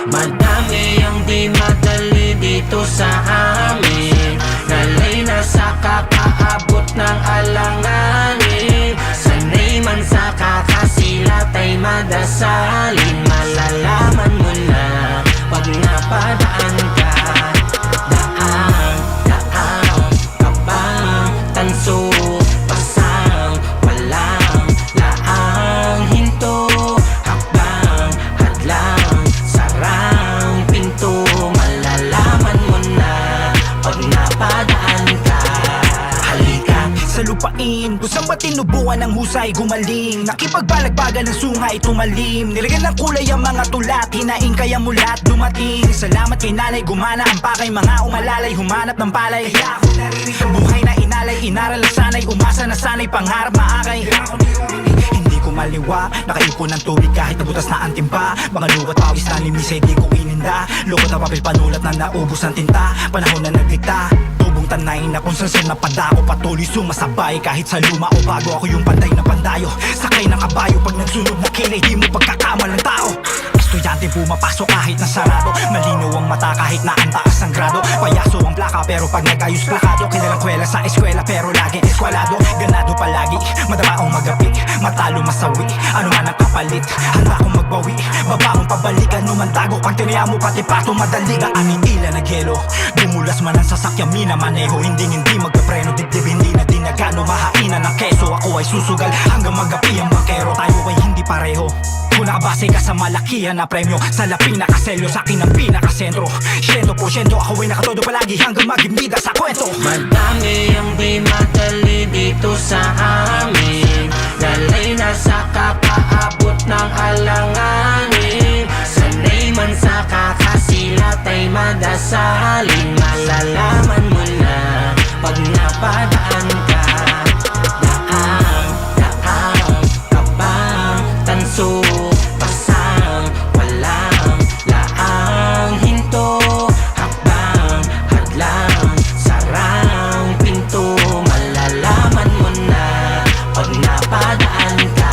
Madami ang di madali dito sa amin. Nalay na sa kakaabot ng alanganin. Sanay man sa kakasilat ay madasalin. Malalaman mo na pag napadaan ka. Daan, daan, kabang, tanso, pasang, walang laang hinto. Hakbang, hadlang, sarang pinto. Malalaman mo na pag napadaan ka. Halika sa lupain kung saan ba tinubuan ng husay gumaling. Nakipagbalagbagan ng sungay tumalim. Nilagyan ng kulay ang mga tulat. Hinaing kaya mulat dumating. Salamat kay nanay gumana ang pakay. Mga umalalay humanap ng palay. Kaya ako naririnig ang buhay na inalay. Inaral na sanay umasa na sanay pangarap maakay. Hindi ko maliwa nakaipo ng tubig kahit nabutas na ang timpa. Mga luwat pawis na limisay di ko ininda. Lukot na papel panulat na naubos ang tinta. Panahon na nagdikta tubong tanay na kung saan napadako. Patuloy sumasabay kahit sa luma o bago. Ako yung panday na pandayo. Sakay ng kabayo pag nagsunod na kilay. Di mo pagkakamal ng tao. Estudyante pumapasok kahit na sarado. Malinaw ang mata kahit na ang taas ang grado. Payaso ang plaka pero pag nag-ayos plakado. Kilalang kwela sa eskwela pero laging eskwalado. Ganado palagi, madama o magapi. Matalo masawi, ano man ang kapalit. Handa akong magbawi, babaong pabalik. Ano man tago, pag tinaya mo pati pato madali. Ang ila na gelo, dumulas man ang sasakyan minamaneho. Hindi magpapreno, dibdib hindi na dinagano. Mahainan ng keso, ako ay susugal hanggang magapi ang bangkero. Tayo ay hindi pareho. Kung nakabase ka sa malakihan na premyo, sa laping nakaselyo, sa akin ang pinakasentro. 100% ako ay nakatodo palagi hanggang magimida sa kwento. Madami ang di madali dito sa amin. Dalay na sa kakaabot ng alanganin. Sanay man sa kakasilat ay madasalin. Malalaman mo na pag napadaan ka. Daan, daan, kabang, tanso, pasang, walang laang hinto. Hakbang, hadlang, sarang pinto. Malalaman mo na pag napadaan ka.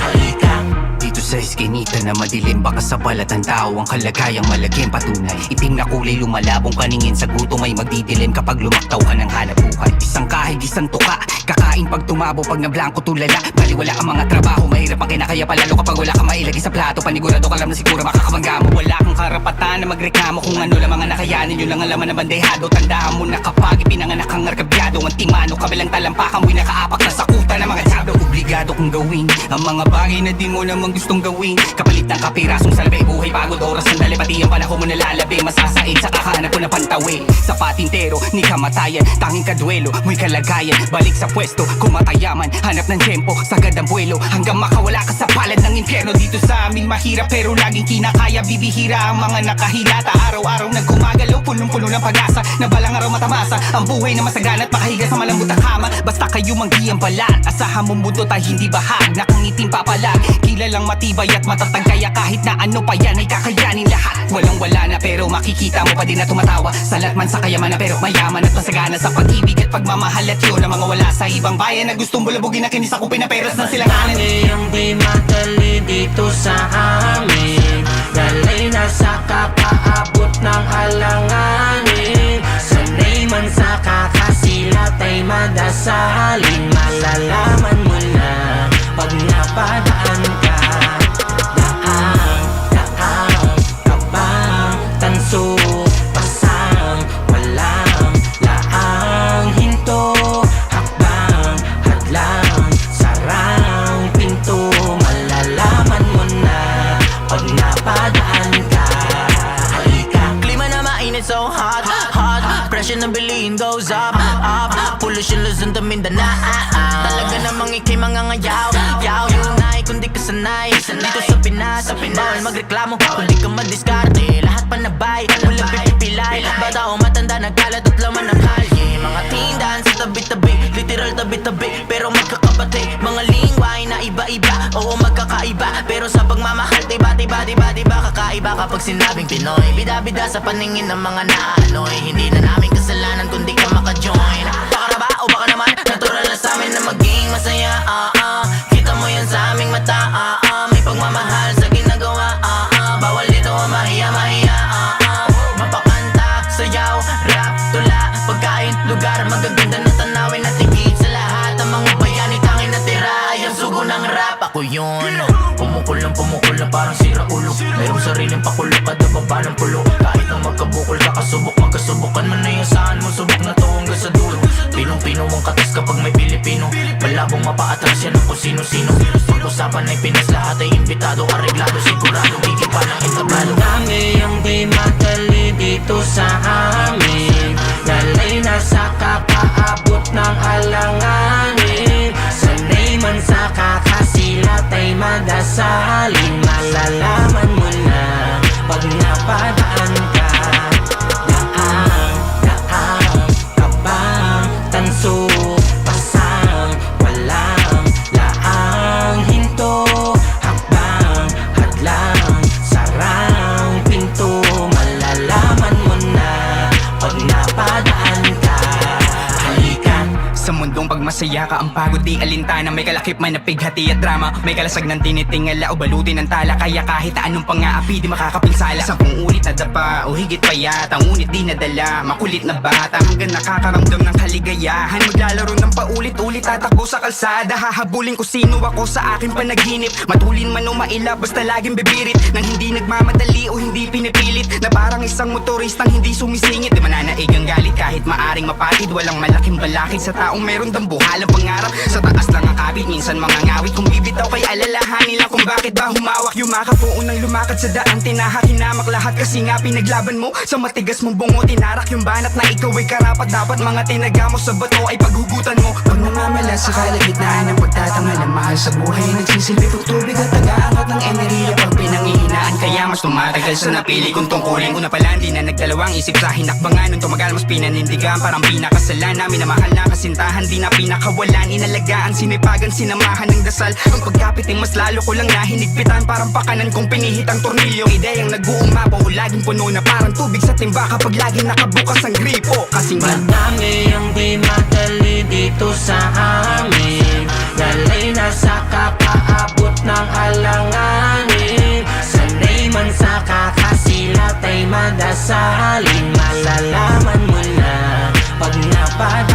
Halika dito sa eskinita na madilim, baka sa balat ng tao ang kalagayang malagim patunay. Itim na kulay lumalabong paningin sa gutom ay magdidilim kapag lumaktaw ka ng hanap buhay. Isang kahig, isang tuka, kakain pag tumabo, pag nablangko tulala. Baliwala ang mga trabaho, mahirap ang kinakaya palalo kapag wala ka mailagay sa plato. Panigurado ka lang na siguro makakamangga mo. Wala kang karapatan na magreklamo kung ano lang mga nakayanin. Yun lang ang laman ng bandehado. Tandaan mo na kapag ipinanganak kang arkabyado, ang timano kabilang talampakan mo'y nakaapak na sakutan ng mga tiyado. Obligado kong gawin ang mga bagay na di mo naman gustong gawin. Kapalit ng kapirasong salbay, buhay pagod, oras ng dali. Pati ang panahon mo nalalabi, masasaid sa kakahanap ko na pantawi. Sa patintero, ni kamatayan, tanging kadwelo, mo'y kalagayan. Balik sa pwesto, kumatayaman, hanap ng tiyempo, sagad ang buwelo, hanggang makawala ka sa palad ng impyerno. Dito sa amin mahirap pero laging kinakaya. Bibihira ang mga nakahilata, araw-araw nagkumagalaw, punong-puno ng pag-asa na balang araw matamasa ang buhay na masagana at makahiga sa malambot na kama. Basta kayo manggi ang balat, asahan mo mundo tayo hindi bahag. Nakangitim papalag, kilalang matibay at matatag. Kaya kahit na ano pa yan ay kakayanin lahat. Walang-wala na pero makikita mo pa din na tumatawa. Salat man sa kayaman na pero mayaman at masagana sa pag-ibig at pagmamahal. At yun ang mga wala sa ibang bayan na gustong bulabugin na kinisakupin na peras na silanganan. Madami ang di madali dito sa amin. Dalay na sa kakaabot ng alanganin. Sanay man sa kakasilat ay madasalin. Malalaman mo na pag napadaan ka. Daan, daan, kabang, tanso, pasang, walang laang hinto. Hakbang, hadlang, sarang pinto. Malalaman mo na pag napadaan ka. Halika. Klima na mainit so hot, hot. Pressure ng bilihin goes up, up. Pollution Luzon to Mindanao. Talaga namang ikay mga ngayaw, yaw. Yunay kundi ka sanay. Dito sa Pinas, bawal magreklamo kung di ka madiskarte. Lahat panabay, walang pipipilay. Bata o matanda, nagkalat at laman ng kalye. Mga tindahan sa tabi-tabi, literal tabi-tabi, pero magkakabati. Mga lingway na iba-iba, oo magkakaiba, pero sa pagmamahal tiba-tiba, diba kakaiba kapag sinabing Pinoy. Bida-bida sa paningin ng mga naanoy. Hindi na namin kasalanan kundi ka maka-join. Baka na ba o baka naman natural na sa amin na maging masaya. Kita mo yan sa aming mata. May pagmamahal Pumukol na parang sira ulo. Mayroong sariling pakulo kada baba ng pulo. Kahit na magkabukol ka kasubok, magkasubukan man na yasahan mo. Subok na to hanggang sa dulo. Pinong-pino ang katas kapag may Pilipino. Malabong mapaatras yan ang kung sino-sino. Pag-usapan ay Pinas, lahat ay imbitado. Areglado, sigurado, higit pa ng entablado. Dami ang di madali dito sa amin. Lalay na sa kapaabot ng alanganin. Sanay man sa kakasilat ay madasalin. Malalaman mo na pag napadaan ka. Daang kabang tanso, pasang walang laang hinto. Hakbang, hadlang, sarang pinto. Malalaman mo na pag napadaan ka. Halika. Sa mundong pagmasaya ka ang pagod di alintana. May kalakip man na pighati at drama. May kalasag ng tinitingala o balutin ng tala. Kaya kahit anong pang-aapi di makakapinsala. 10 ulit na dapa o higit pa yata. Ngunit di nadala, makulit na bata. Hanggang nakakaramdam ng kaligayahan. Maglalaro ng paulit-ulit, tatakbo sa kalsada. Hahabulin ko sino ako sa aking panaginip. Matulin man o mailap, basta laging bibirit. Nang hindi nagmamadali o hindi pinipilit. Na parang isang motoristang hindi sumisingit. Di mananaig ang galit kahit maaring mapatid. Walang malaking balakid sa taong meron dambuhalang pangarap. Sa taas lang ang kabit, minsan mga ngawit. Kung bibitaw kay alalahanin lang kung bakit ba humawak. Yumakap o unang lumakad sa daan, tinahak, hinamak lahat kasi nga pinaglaban mo. Sa matigas mong bungo, tinarak yung banat na ikaw ay karapat. Dapat mga tinaga mo sa bato ay paghugutan mo. Pag namamala sa kalagitnaan ng pagtatangal ang mahal sa buhay, nagsisilbi kong tubig at tagaangat ng enerhiya. Pag pinanghihinaan kaya mas tumatagal sa napili kong tungkulin. Una pala hindi na nagdalawang isip sa hinakbangan. Nung tumagal mas pinanindigan, parang pinakasalan namin na mahal na kasintahan. Di na pinakawalan, inalagaan, sinipagan, sinamahan ng dasal. Ang pagkapiting mas lalo ko lang nahinigpitan. Parang pakanan kong pinihit ang tornilyo. Ideyang nag-uumapaw, laging puno na parang tubig sa timba. Kapag laging nakabukas ang gripo. Kasing Madami ang di madali dito sa amin. Lalay na sa kapaabot ng alanganin. Sanay man sa kakasilat ay madasalin. Malalaman mo na pag napad